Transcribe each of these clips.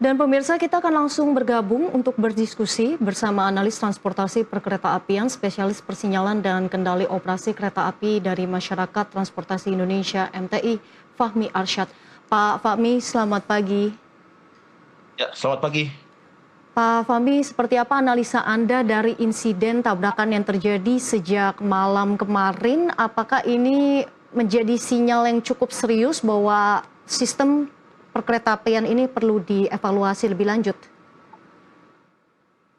Dan pemirsa, kita akan langsung bergabung untuk berdiskusi bersama analis transportasi perkeretaapian, spesialis persinyalan dan kendali operasi kereta api dari Masyarakat Transportasi Indonesia (MTI), Fahmi Arsyad. Pak Fahmi, selamat pagi. Ya, selamat pagi. Pak Fahmi, seperti apa analisa Anda dari insiden tabrakan yang terjadi sejak malam kemarin? Apakah ini menjadi sinyal yang cukup serius bahwa sistem perkeretaapian ini perlu dievaluasi lebih lanjut?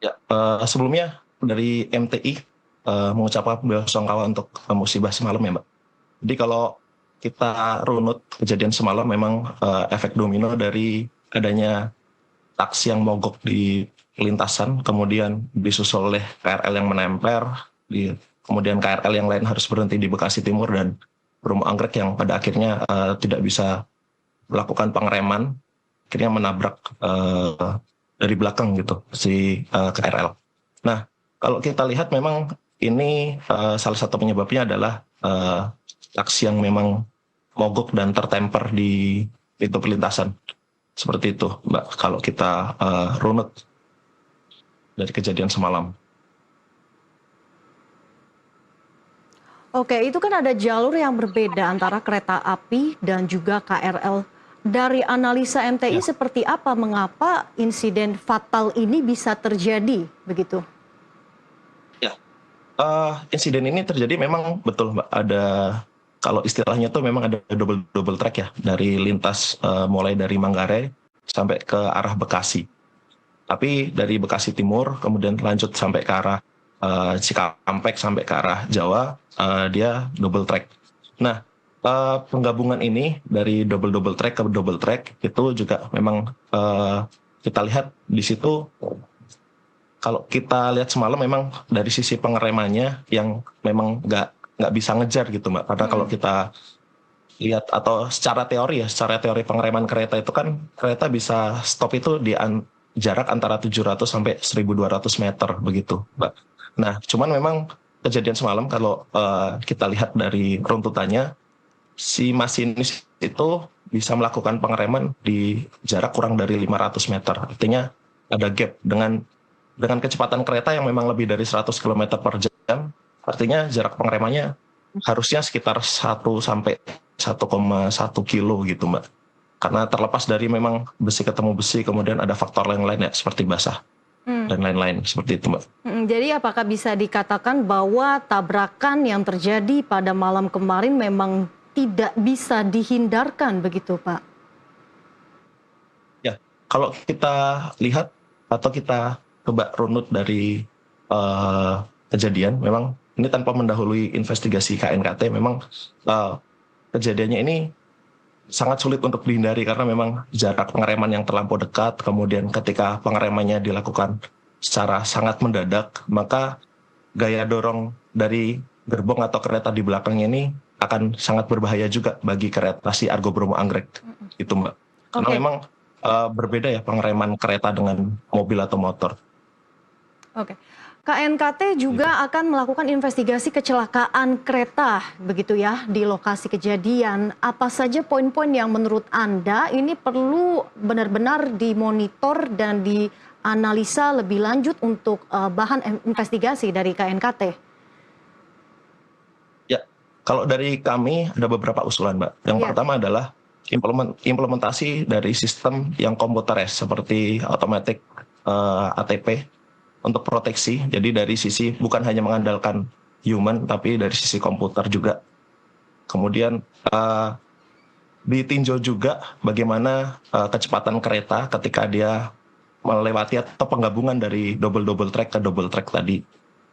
Ya, sebelumnya dari MTI mengucapkan bela-sungkawa untuk musibah semalam ya, Mbak. Jadi kalau kita runut kejadian semalam memang efek domino dari adanya taksi yang mogok di lintasan, kemudian disusul oleh KRL yang menemper, kemudian KRL yang lain harus berhenti di Bekasi Timur dan Bromo Anggrek yang pada akhirnya tidak bisa melakukan pengereman, akhirnya menabrak dari belakang gitu si KRL. Nah, kalau kita lihat memang ini salah satu penyebabnya adalah taksi yang memang mogok dan tertemper di pintu perlintasan. Seperti itu, Mbak, kalau kita runut dari kejadian semalam. Oke, itu kan ada jalur yang berbeda antara kereta api dan juga KRL. Dari analisa MTI Ya, seperti apa mengapa insiden fatal ini bisa terjadi begitu? ya. Insiden ini terjadi memang betul, Mbak. Ada kalau istilahnya tuh memang ada double track ya dari lintas mulai dari Manggarai sampai ke arah Bekasi. Tapi dari Bekasi Timur kemudian lanjut sampai ke arah Cikampek sampai ke arah Jawa, dia double track. Nah, penggabungan ini dari double track ke double track itu juga memang kita lihat di situ. Kalau kita lihat semalam memang dari sisi pengeremannya yang memang nggak bisa ngejar gitu, Mbak. Karena kalau kita lihat atau secara teori pengereman kereta itu kan kereta bisa stop itu di jarak antara 700 sampai 1.200 meter begitu, Mbak. Nah, cuman memang kejadian semalam kalau kita lihat dari runtutannya, si masinis itu bisa melakukan pengereman di jarak kurang dari 500 meter. Artinya ada gap dengan kecepatan kereta yang memang lebih dari 100 km per jam. Artinya jarak pengeremannya harusnya sekitar 1 sampai 1,1 kilo gitu, Mbak. Karena terlepas dari memang besi ketemu besi, kemudian ada faktor yang lain ya, seperti basah Hmm. dan lain-lain, seperti itu, Mbak. Jadi apakah bisa dikatakan bahwa tabrakan yang terjadi pada malam kemarin memang tidak bisa dihindarkan begitu, Pak? Ya, kalau kita lihat atau kita coba runut dari kejadian, memang ini tanpa mendahului investigasi KNKT, memang kejadiannya ini sangat sulit untuk dihindari karena memang jarak pengereman yang terlampau dekat, kemudian ketika pengeremannya dilakukan secara sangat mendadak, maka gaya dorong dari gerbong atau kereta di belakangnya ini akan sangat berbahaya juga bagi kereta si Argo Bromo Anggrek, itu, Mbak. Karena Oke, memang berbeda ya pengereman kereta dengan mobil atau motor. oke. KNKT Gitu. juga akan melakukan investigasi kecelakaan kereta begitu ya di lokasi kejadian. Apa saja poin-poin yang menurut Anda ini perlu benar-benar dimonitor dan dianalisa lebih lanjut untuk bahan investigasi dari KNKT? Ya, kalau dari kami ada beberapa usulan, Mbak. Yang Ya. pertama adalah implementasi dari sistem yang komputeris seperti automatic ATP untuk proteksi. Jadi dari sisi bukan hanya mengandalkan human, tapi dari sisi komputer juga. Kemudian ditinjau juga bagaimana kecepatan kereta ketika dia melewati atau penggabungan dari double track ke double track tadi.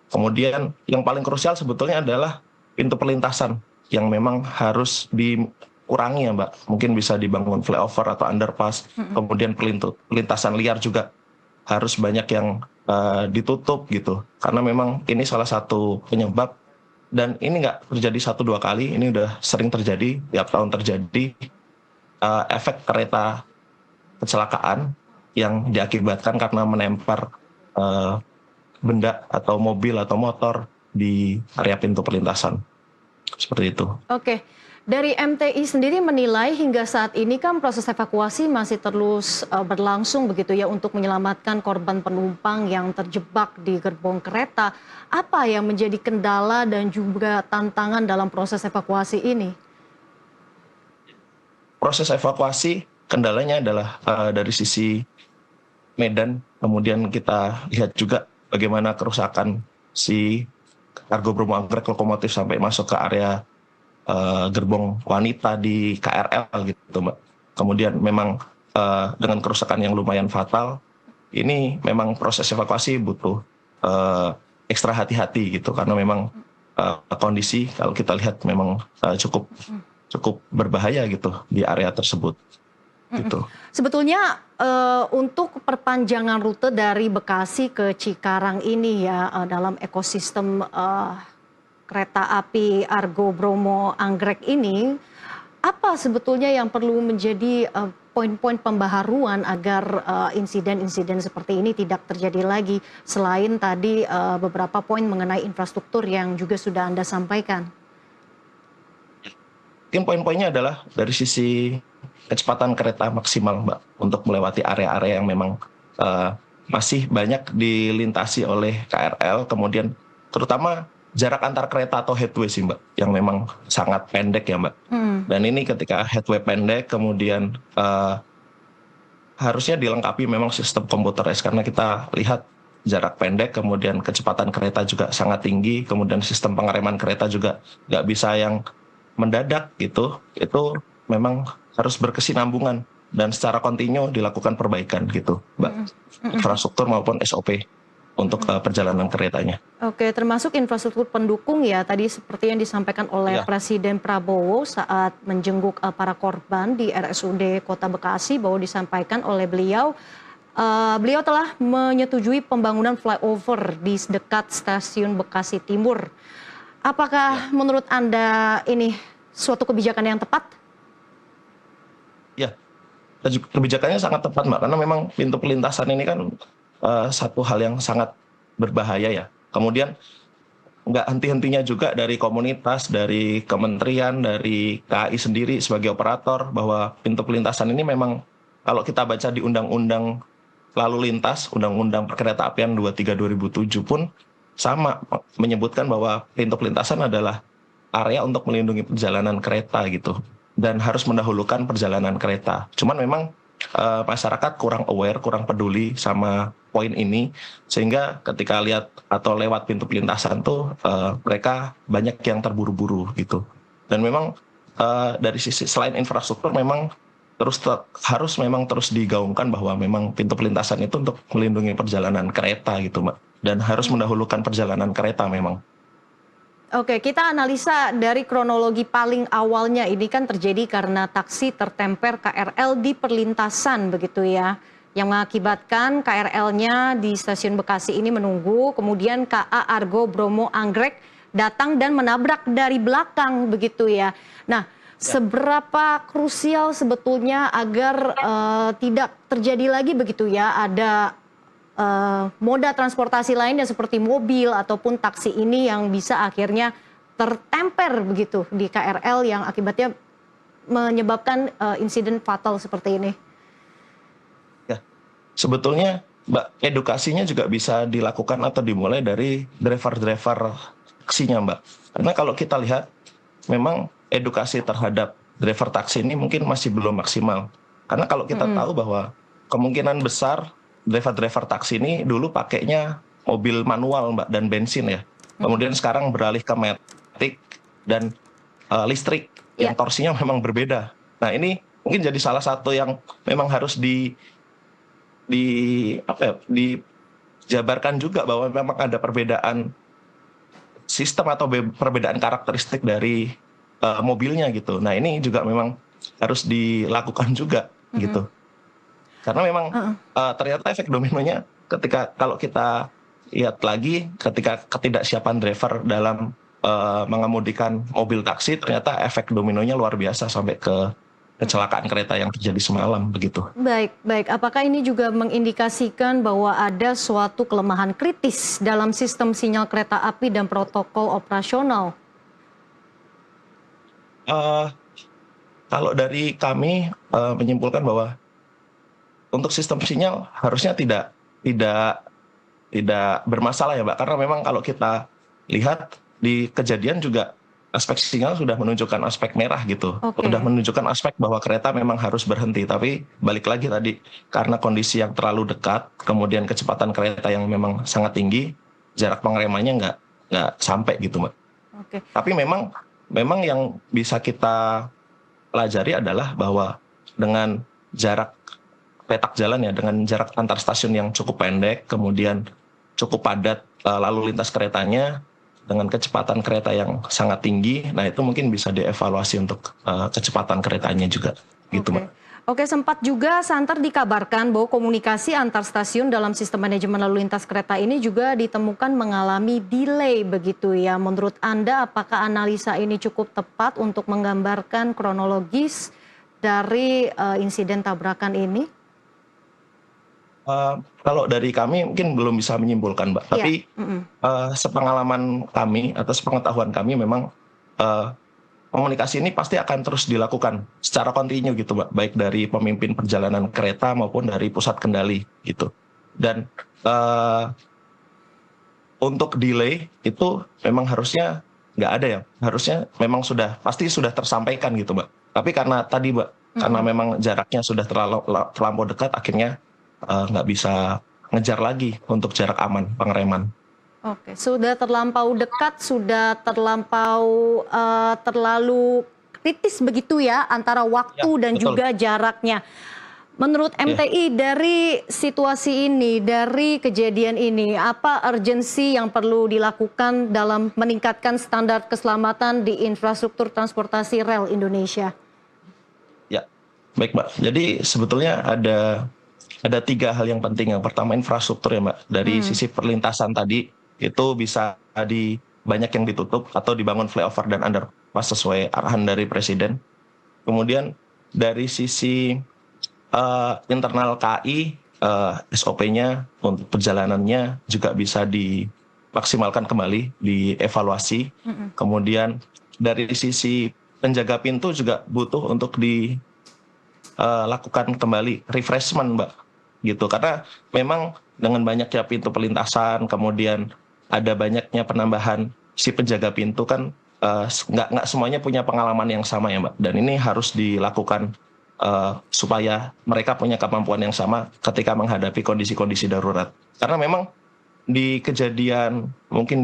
Kemudian yang paling krusial sebetulnya adalah pintu perlintasan yang memang harus dikurangi ya, Mbak. Mungkin bisa dibangun flyover atau underpass. Kemudian perlintasan liar juga harus banyak yang ditutup gitu. Karena memang ini salah satu penyebab, dan ini nggak terjadi 1-2 kali, ini udah sering terjadi, tiap tahun terjadi efek kereta kecelakaan yang diakibatkan karena menempel benda atau mobil atau motor di area pintu perlintasan. Seperti itu. Oke. Dari MTI sendiri menilai hingga saat ini kan proses evakuasi masih terus berlangsung begitu ya untuk menyelamatkan korban penumpang yang terjebak di gerbong kereta. Apa yang menjadi kendala dan juga tantangan dalam proses evakuasi ini? Proses evakuasi kendalanya adalah dari sisi medan, kemudian kita lihat juga bagaimana kerusakan si Argo Bromo Anggrek lokomotif sampai masuk ke area gerbong wanita di KRL gitu, Mbak. Kemudian memang dengan kerusakan yang lumayan fatal, ini memang proses evakuasi butuh ekstra hati-hati gitu, karena memang kondisi kalau kita lihat memang cukup berbahaya gitu di area tersebut. Gitu. Sebetulnya untuk perpanjangan rute dari Bekasi ke Cikarang ini ya dalam ekosistem kereta api Argo Bromo Anggrek ini, apa sebetulnya yang perlu menjadi poin-poin pembaharuan agar insiden-insiden seperti ini tidak terjadi lagi, selain tadi beberapa poin mengenai infrastruktur yang juga sudah Anda sampaikan? Mungkin poin-poinnya adalah dari sisi kecepatan kereta maksimal, Mbak, untuk melewati area-area yang memang masih banyak dilintasi oleh KRL, kemudian terutama jarak antar kereta atau headway sih, Mbak, yang memang sangat pendek ya, Mbak. Dan ini ketika headway pendek, kemudian harusnya dilengkapi memang sistem komputeris, karena kita lihat jarak pendek, kemudian kecepatan kereta juga sangat tinggi, kemudian sistem pengereman kereta juga nggak bisa yang mendadak gitu, itu memang harus berkesinambungan dan secara kontinu dilakukan perbaikan gitu, Mbak. Infrastruktur maupun SOP untuk perjalanan keretanya. Oke, termasuk infrastruktur pendukung ya, tadi seperti yang disampaikan oleh Presiden Prabowo saat menjenguk para korban di RSUD Kota Bekasi, bahwa disampaikan oleh beliau, beliau telah menyetujui pembangunan flyover di dekat stasiun Bekasi Timur. Apakah menurut Anda ini suatu kebijakan yang tepat? Ya, kebijakannya sangat tepat, Mbak, karena memang pintu perlintasan ini kan satu hal yang sangat berbahaya ya. Kemudian nggak henti-hentinya juga dari komunitas, dari kementerian, dari KAI sendiri sebagai operator, bahwa pintu perlintasan ini memang kalau kita baca di Undang-Undang Lalu Lintas, Undang-Undang Perkeretaapian 23/2007 pun sama menyebutkan bahwa pintu perlintasan adalah area untuk melindungi perjalanan kereta gitu, dan harus mendahulukan perjalanan kereta. Cuman memang masyarakat kurang aware, kurang peduli sama poin ini, sehingga ketika lihat atau lewat pintu perlintasan tuh mereka banyak yang terburu-buru gitu. Dan memang dari sisi selain infrastruktur memang harus memang terus digaungkan bahwa memang pintu perlintasan itu untuk melindungi perjalanan kereta gitu, Mbak, dan harus mendahulukan perjalanan kereta memang. Oke, kita analisa dari kronologi paling awalnya. Ini kan terjadi karena taksi tertemper KRL di perlintasan begitu ya, yang mengakibatkan KRL-nya di stasiun Bekasi ini menunggu, kemudian KA Argo Bromo Anggrek datang dan menabrak dari belakang begitu ya. Nah, seberapa krusial sebetulnya agar tidak terjadi lagi begitu ya, ada moda transportasi lainnya seperti mobil ataupun taksi ini yang bisa akhirnya tertemper begitu di KRL yang akibatnya menyebabkan insiden fatal seperti ini? Ya, sebetulnya, Mbak, edukasinya juga bisa dilakukan atau dimulai dari driver-driver taksinya, Mbak. Karena kalau kita lihat, memang edukasi terhadap driver taksi ini mungkin masih belum maksimal. Karena kalau kita tahu bahwa kemungkinan besar driver-driver taksi ini dulu pakainya mobil manual, Mbak, dan bensin ya. Kemudian sekarang beralih ke matic dan listrik yang torsinya memang berbeda. Nah, ini mungkin jadi salah satu yang memang harus dijabarkan juga, bahwa memang ada perbedaan sistem atau perbedaan karakteristik dari mobilnya gitu. Nah, ini juga memang harus dilakukan juga gitu. Karena memang ternyata efek dominonya kalau kita lihat lagi, ketika ketidaksiapan driver dalam mengemudikan mobil taksi, ternyata efek dominonya luar biasa sampai ke kecelakaan kereta yang terjadi semalam begitu. Baik, baik. Apakah ini juga mengindikasikan bahwa ada suatu kelemahan kritis dalam sistem sinyal kereta api dan protokol operasional? Eh, Kalau dari kami menyimpulkan bahwa untuk sistem sinyal harusnya tidak tidak bermasalah ya, Mbak. Karena memang kalau kita lihat di kejadian juga aspek sinyal sudah menunjukkan aspek merah gitu. Sudah Oke, menunjukkan aspek bahwa kereta memang harus berhenti. Tapi balik lagi tadi, karena kondisi yang terlalu dekat, kemudian kecepatan kereta yang memang sangat tinggi, jarak pengeremannya nggak sampai gitu, Mbak. oke, Tapi memang memang yang bisa kita pelajari adalah bahwa dengan jarak petak jalan ya, dengan jarak antar stasiun yang cukup pendek, kemudian cukup padat lalu lintas keretanya dengan kecepatan kereta yang sangat tinggi, nah itu mungkin bisa dievaluasi untuk kecepatan keretanya juga, gitu oke. Mbak. Oke, sempat juga Santer dikabarkan bahwa komunikasi antar stasiun dalam sistem manajemen lalu lintas kereta ini juga ditemukan mengalami delay begitu ya. Menurut Anda, apakah analisa ini cukup tepat untuk menggambarkan kronologis dari insiden tabrakan ini? Kalau dari kami mungkin belum bisa menyimpulkan, Mbak. Iya. Tapi sepengalaman kami atau sepengetahuan kami memang eh, komunikasi ini pasti akan terus dilakukan secara kontinu gitu, Mbak. Baik dari pemimpin perjalanan kereta maupun dari pusat kendali gitu. Dan eh, untuk delay itu memang harusnya nggak ada ya. Harusnya memang pasti sudah tersampaikan gitu, Mbak. Tapi karena tadi, Mbak, karena Mm-mm. memang jaraknya sudah terlampau dekat, akhirnya nggak bisa ngejar lagi untuk jarak aman pengereman. Oke, sudah terlampau dekat, sudah terlalu kritis begitu ya antara Ya, waktu dan betul. juga jaraknya. Menurut Ya. MTI dari situasi ini, dari kejadian ini, apa urgensi yang perlu dilakukan dalam meningkatkan standar keselamatan di infrastruktur transportasi rel Indonesia? Ya, baik Mbak. Jadi sebetulnya ada tiga hal yang penting. Yang pertama infrastruktur ya Mbak. Dari Hmm, sisi perlintasan tadi itu bisa banyak yang ditutup atau dibangun flyover dan underpass sesuai arahan dari Presiden. Kemudian dari sisi internal KAI SOP-nya untuk perjalanannya juga bisa dimaksimalkan kembali, dievaluasi. mm-mm. Kemudian dari sisi penjaga pintu juga butuh untuk lakukan kembali refreshment, Mbak, gitu. Karena memang dengan banyaknya pintu perlintasan, kemudian ada banyaknya penambahan si penjaga pintu kan nggak semuanya punya pengalaman yang sama ya, Mbak. Dan ini harus dilakukan supaya mereka punya kemampuan yang sama ketika menghadapi kondisi-kondisi darurat. Karena memang di kejadian mungkin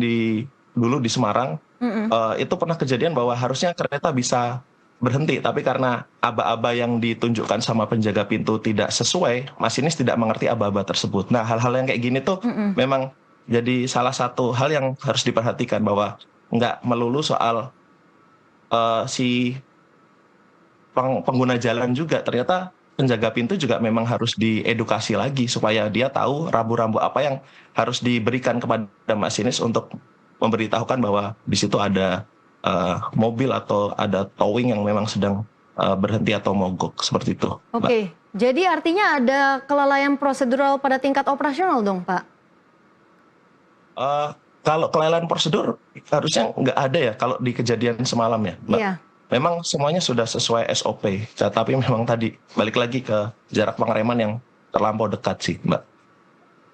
dulu di Semarang Mm-mm. itu pernah kejadian bahwa harusnya kereta bisa berhenti, tapi karena aba-aba yang ditunjukkan sama penjaga pintu tidak sesuai, masinis tidak mengerti aba-aba tersebut. Nah, hal-hal yang kayak gini tuh Mm-mm. memang jadi salah satu hal yang harus diperhatikan bahwa nggak melulu soal si pengguna jalan juga. Ternyata penjaga pintu juga memang harus diedukasi lagi supaya dia tahu rambu-rambu apa yang harus diberikan kepada masinis untuk memberitahukan bahwa di situ ada mobil atau ada towing yang memang sedang berhenti atau mogok seperti itu, Mbak. Oke, jadi artinya ada kelalaian prosedural pada tingkat operasional dong, Pak? Eh, Kalau kelalaian prosedur harusnya nggak ada ya kalau di kejadian semalam ya, Mbak. Iya. Memang semuanya sudah sesuai SOP, tapi memang tadi balik lagi ke jarak pengereman yang terlampau dekat sih, Mbak.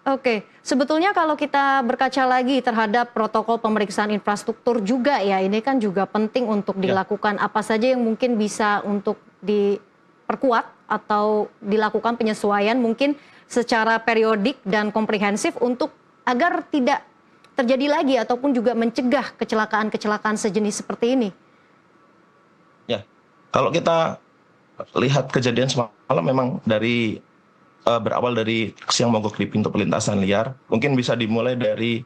Oke, sebetulnya kalau kita berkaca lagi terhadap protokol pemeriksaan infrastruktur juga ya, ini kan juga penting untuk Ya, dilakukan. Apa saja yang mungkin bisa untuk diperkuat atau dilakukan penyesuaian mungkin secara periodik dan komprehensif untuk agar tidak terjadi lagi ataupun juga mencegah kecelakaan-kecelakaan sejenis seperti ini. ya. Kalau kita lihat kejadian semalam memang berawal dari aksi yang mogok di pintu perlintasan liar, mungkin bisa dimulai dari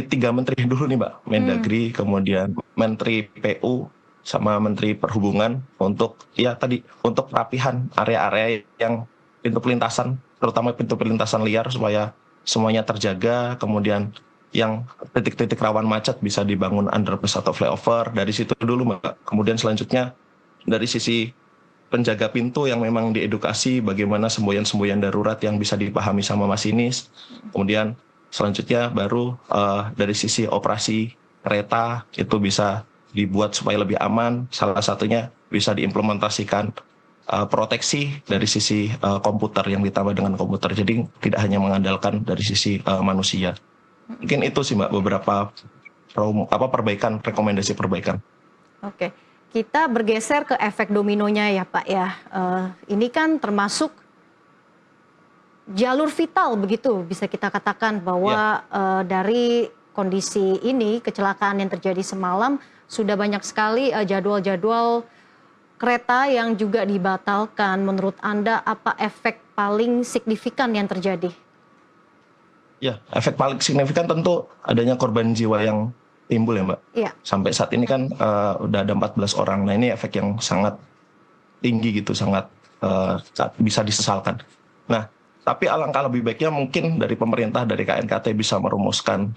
tiga menteri dulu nih, Mbak. Hmm, Mendagri, kemudian Menteri PU, sama Menteri Perhubungan untuk ya tadi untuk perapihan area-area yang pintu perlintasan, terutama pintu perlintasan liar supaya semuanya terjaga. Kemudian yang titik-titik rawan macet bisa dibangun underpass atau flyover. Dari situ dulu, Mbak. Kemudian selanjutnya dari sisi penjaga pintu yang memang diedukasi bagaimana semboyan-semboyan darurat yang bisa dipahami sama masinis. Kemudian selanjutnya baru dari sisi operasi kereta itu bisa dibuat supaya lebih aman. Salah satunya bisa diimplementasikan proteksi dari sisi komputer yang ditambah dengan komputer. Jadi tidak hanya mengandalkan dari sisi manusia. Mungkin itu sih Mbak beberapa perbaikan, rekomendasi perbaikan. Oke, kita bergeser ke efek dominonya ya Pak ya. Ini kan termasuk jalur vital begitu bisa kita katakan bahwa dari kondisi ini kecelakaan yang terjadi semalam sudah banyak sekali jadwal-jadwal kereta yang juga dibatalkan. Menurut Anda apa efek paling signifikan yang terjadi? Ya, efek paling signifikan tentu adanya korban jiwa yang timbul ya Mbak. Iya. Sampai saat ini kan udah ada 14 orang. Nah ini efek yang sangat tinggi gitu, sangat bisa disesalkan. Nah, tapi alangkah lebih baiknya mungkin dari pemerintah, dari KNKT bisa merumuskan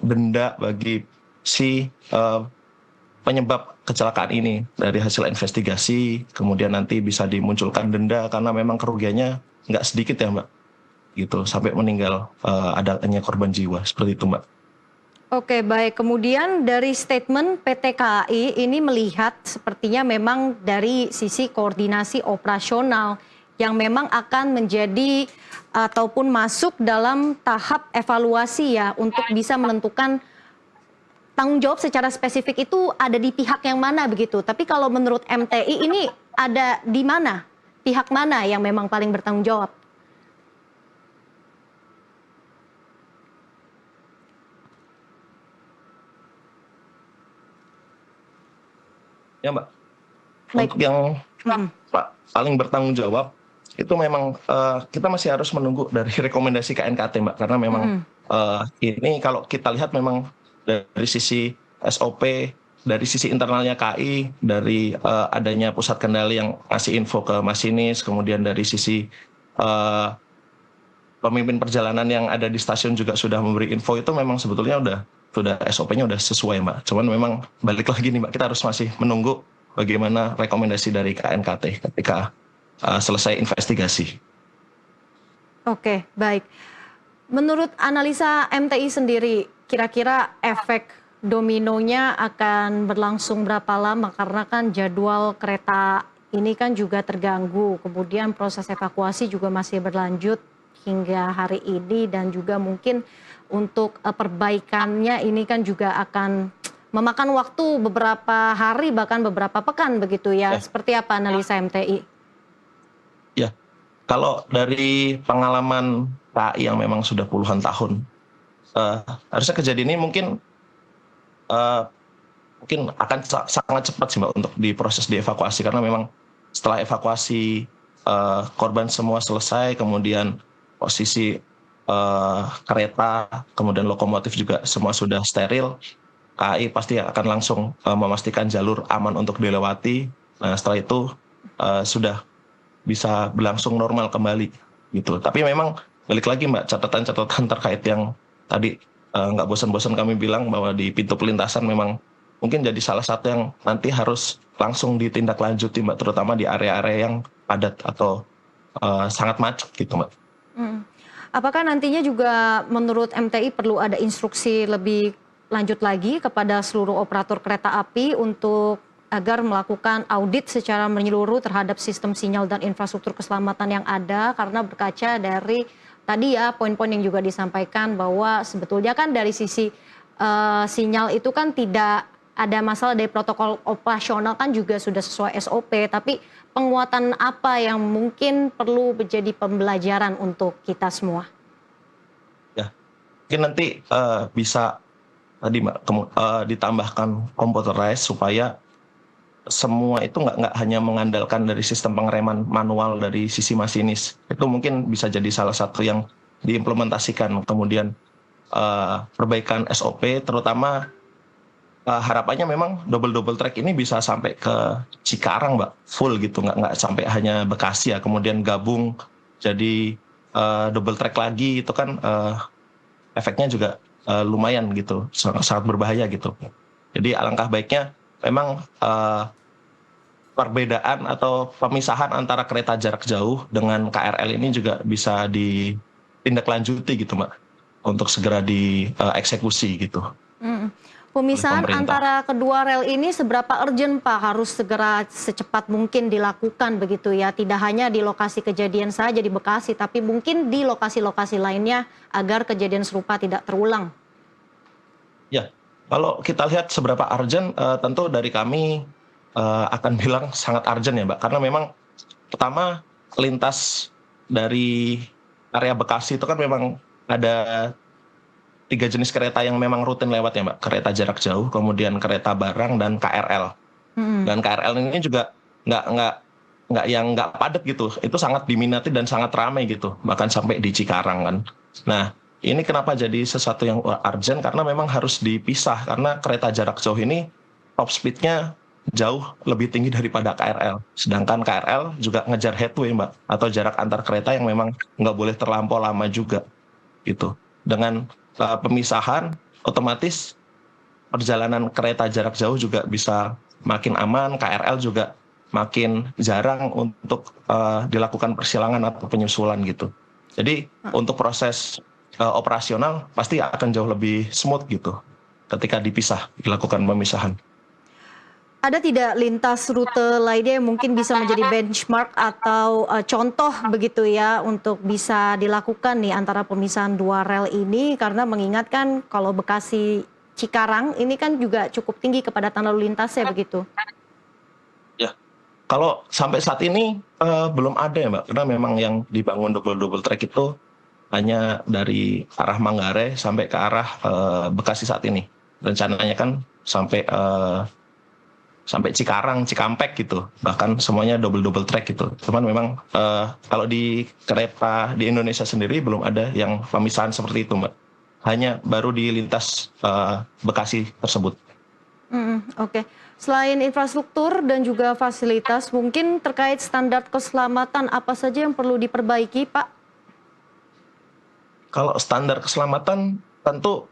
denda bagi si penyebab kecelakaan ini dari hasil investigasi, kemudian nanti bisa dimunculkan denda karena memang kerugiannya nggak sedikit ya Mbak, gitu sampai meninggal adanya korban jiwa seperti itu Mbak. Oke, baik. Kemudian dari statement PT KAI ini melihat sepertinya memang dari sisi koordinasi operasional yang memang akan menjadi ataupun masuk dalam tahap evaluasi ya untuk bisa menentukan tanggung jawab secara spesifik itu ada di pihak yang mana begitu. Tapi kalau menurut MTI ini ada di mana? Pihak mana yang memang paling bertanggung jawab? Ya Mbak, Baik. untuk yang paling bertanggung jawab itu memang kita masih harus menunggu dari rekomendasi KNKT Mbak, karena memang ini kalau kita lihat memang dari sisi SOP, dari sisi internalnya KAI, dari adanya pusat kendali yang ngasih info ke masinis, kemudian dari sisi pemimpin perjalanan yang ada di stasiun juga sudah memberi info, itu memang sebetulnya sudah SOP-nya udah sesuai Mbak. Cuman memang balik lagi nih Mbak, kita harus masih menunggu bagaimana rekomendasi dari KNKT ketika selesai investigasi. Oke, baik. Menurut analisa MTI sendiri, kira-kira efek dominonya akan berlangsung berapa lama? Karena kan jadwal kereta ini kan juga terganggu, kemudian proses evakuasi juga masih berlanjut hingga hari ini dan juga mungkin untuk perbaikannya ini kan juga akan memakan waktu beberapa hari bahkan beberapa pekan begitu ya. Seperti apa analisa MTI? Ya, kalau dari pengalaman KAI yang memang sudah puluhan tahun, harusnya kejadian ini mungkin akan sangat cepat sih Mbak untuk diproses dievakuasi, karena memang setelah evakuasi korban semua selesai, kemudian posisi kereta, kemudian lokomotif juga semua sudah steril, KAI pasti akan langsung memastikan jalur aman untuk dilewati. Nah setelah itu sudah bisa berlangsung normal kembali gitu. Tapi memang balik lagi Mbak, catatan-catatan terkait yang tadi nggak bosan-bosan kami bilang bahwa di pintu pelintasan memang mungkin jadi salah satu yang nanti harus langsung ditindaklanjuti Mbak, terutama di area-area yang padat atau sangat macet gitu Mbak. Apakah nantinya juga menurut MTI perlu ada instruksi lebih lanjut lagi kepada seluruh operator kereta api untuk agar melakukan audit secara menyeluruh terhadap sistem sinyal dan infrastruktur keselamatan yang ada, karena berkaca dari tadi ya poin-poin yang juga disampaikan bahwa sebetulnya kan dari sisi sinyal itu kan tidak ada masalah, dari protokol operasional kan juga sudah sesuai SOP, tapi penguatan apa yang mungkin perlu menjadi pembelajaran untuk kita semua? Ya, mungkin nanti bisa tadi Mbak ditambahkan computerized supaya semua itu nggak hanya mengandalkan dari sistem pengereman manual dari sisi masinis. Itu mungkin bisa jadi salah satu yang diimplementasikan. Kemudian perbaikan SOP, terutama harapannya memang double track ini bisa sampai ke Cikarang Mbak, full gitu, nggak sampai hanya Bekasi ya, kemudian gabung jadi double track lagi, itu kan efeknya juga lumayan gitu, sangat berbahaya gitu. Jadi alangkah baiknya memang perbedaan atau pemisahan antara kereta jarak jauh dengan KRL ini juga bisa ditindaklanjuti gitu Mbak, untuk segera dieksekusi gitu. oleh Pemisahan pemerintah. antara kedua rel ini seberapa urgent Pak harus segera secepat mungkin dilakukan begitu ya? Tidak hanya di lokasi kejadian saja di Bekasi, tapi mungkin di lokasi-lokasi lainnya agar kejadian serupa tidak terulang. Ya, kalau kita lihat seberapa urgent, tentu dari kami akan bilang sangat urgent ya Mbak, karena memang pertama lintas dari area Bekasi itu kan memang ada 3 jenis kereta yang memang rutin lewat ya Mbak, kereta jarak jauh, kemudian kereta barang, dan KRL. Mhm. Dan KRL ini juga nggak padat gitu, itu sangat diminati dan sangat ramai gitu, bahkan sampai di Cikarang kan. Nah, ini kenapa jadi sesuatu yang urgent, karena memang harus dipisah, karena kereta jarak jauh ini top speed-nya jauh lebih tinggi daripada KRL. Sedangkan KRL juga ngejar headway Mbak, atau jarak antar kereta yang memang nggak boleh terlampau lama juga gitu. Dengan pemisahan, otomatis perjalanan kereta jarak jauh juga bisa makin aman, KRL juga makin jarang untuk dilakukan persilangan atau penyusulan gitu. Jadi untuk proses operasional pasti akan jauh lebih smooth gitu ketika dilakukan pemisahan. Ada tidak lintas rute lainnya yang mungkin bisa menjadi benchmark atau contoh begitu ya untuk bisa dilakukan nih antara pemisahan dua rel ini, karena mengingatkan kalau Bekasi Cikarang ini kan juga cukup tinggi kepadatan lalu lintasnya begitu. Ya, kalau sampai saat ini belum ada ya Mbak, karena memang yang dibangun double track itu hanya dari arah Manggarai sampai ke arah Bekasi saat ini. Rencananya kan sampai Cikarang, Cikampek gitu, bahkan semuanya double track gitu. Cuman memang kalau di kereta di Indonesia sendiri belum ada yang pemisahan seperti itu Mbak. Hanya baru di lintas Bekasi tersebut. Oke. Selain infrastruktur dan juga fasilitas, mungkin terkait standar keselamatan apa saja yang perlu diperbaiki, Pak? Kalau standar keselamatan tentu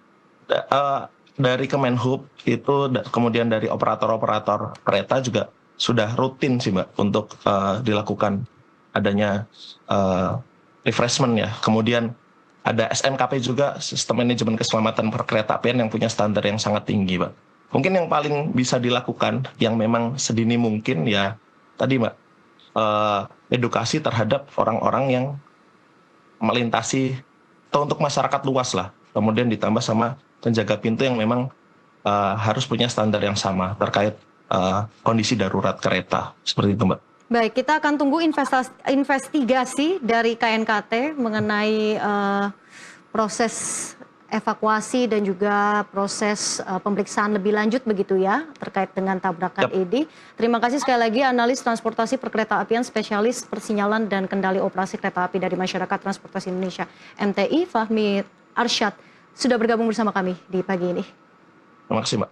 dari Kemenhub itu, kemudian dari operator-operator kereta juga sudah rutin sih Mbak untuk dilakukan adanya refreshment ya. Kemudian ada SMKP juga, Sistem Manajemen Keselamatan Perkeretaapian, yang punya standar yang sangat tinggi Mbak. Mungkin yang paling bisa dilakukan yang memang sedini mungkin ya tadi Mbak, edukasi terhadap orang-orang yang melintasi, atau untuk masyarakat luas lah. Kemudian ditambah sama penjaga pintu yang memang harus punya standar yang sama terkait kondisi darurat kereta. Seperti itu Mbak. Baik, kita akan tunggu investigasi dari KNKT mengenai proses evakuasi dan juga proses pemeriksaan lebih lanjut begitu ya terkait dengan tabrakan ini. Terima kasih sekali lagi analis transportasi perkeretaapian, spesialis persinyalan dan kendali operasi kereta api dari Masyarakat Transportasi Indonesia MTI, Fahmi Arsyad, sudah bergabung bersama kami di pagi ini. Terima kasih Mbak.